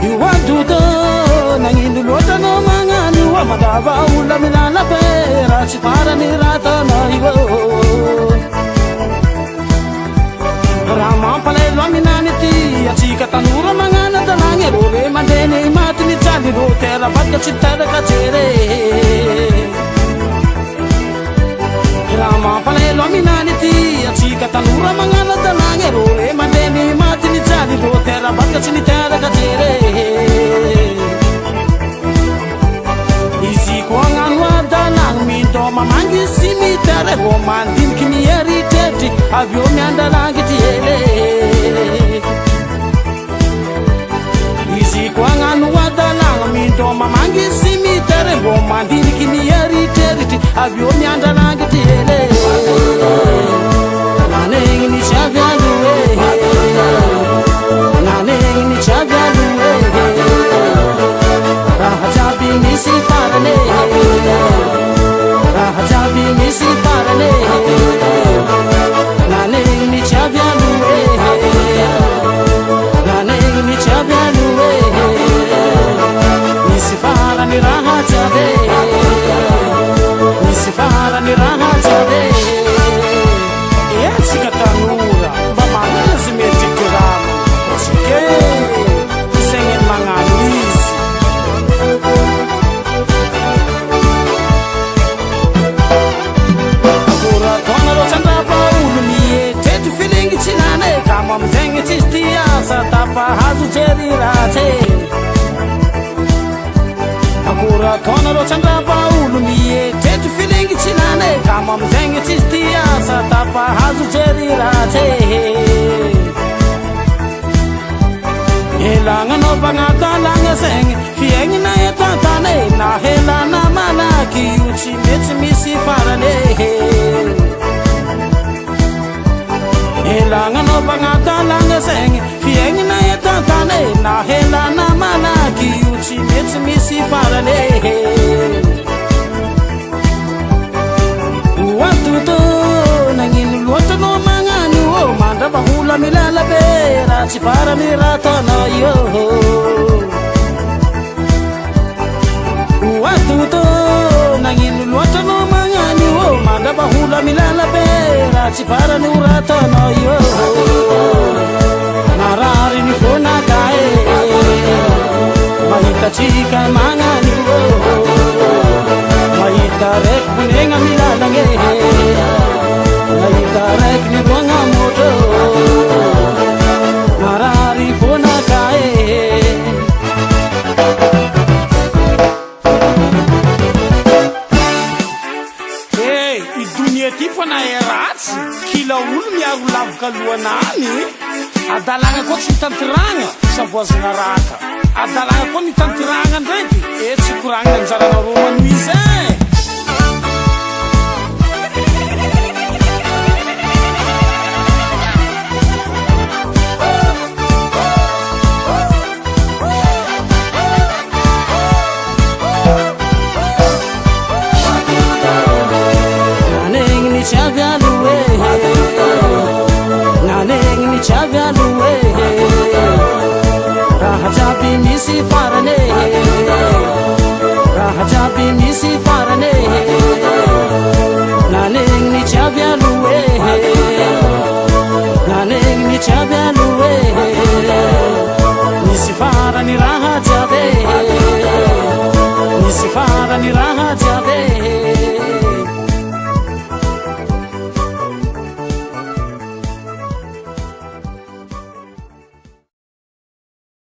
iwaduto nangindo loatra no magnano amadava olona milala pera tsy farany ratana io raha mampalaelo aminany ty atsika tanora magnana talagny ro re mandeny matiny jaly ro tera vadika tsy teraka jere raha mampalaelo aminany ty atsika tanora magnana talagny ro re mandeny matiny jaly ro tera vadika tsy niteraka jere izy koa agnano adalagny mindoma mangy sy mitere vo mandiniky mieritretry avy eo miandalangitry ele izy koa agnano adalagny mindoma mangy sy mitere vo mandiniky mieritretry avy eo miandalangitry ele nanegny nisy avy aloe nanegny nisy avy aloe raha jiaby misy farane raha jiaby misy farane nanegny nisy avy aloe nanegny nisy avy aloe misy farany raha jiaby misy farany raha jiaby etsika tanora mba magnazy metriky rano tsike isagneny magnano izy amizegny tsisy ty asa tapahazo jery ratsy akora ataona ro tsandrapa olo mietretry filingy tsy nane kamo amizegny tsisy ty asa tapahazo jery ratsy elagna bagnatalagna zegny fiaignina etantane na helana malaky io tsy metsy misy farane elagna bagnatalagna zegny fiaignina etantane na helana malaky io tsy metsy misy farane oatoto nagnino loatra no magnano mandrava hola milala be raha tsy farany ratana io oatoto nagnino loatra no magnano mandrava hola milala be raha tsy farany ratana io narary ny fonakae mahitatsika magnano mahita raiky bonegna milalagny mahita raiky ny voagna moto narary fonakae idunia ty fa na eratsy kila olo miaro lavaka lohanany adalagna koa tsy mitantiragna savoazana raka adalagna koa mitantiragna ndraiky tsy koragna anjarana romano izy raha jiaby misy farane raha jiaby misy farane nanegny ny jiaby aloe nanegny ny jiaby aloe misy farany raha jiaby misy farany raha jiaby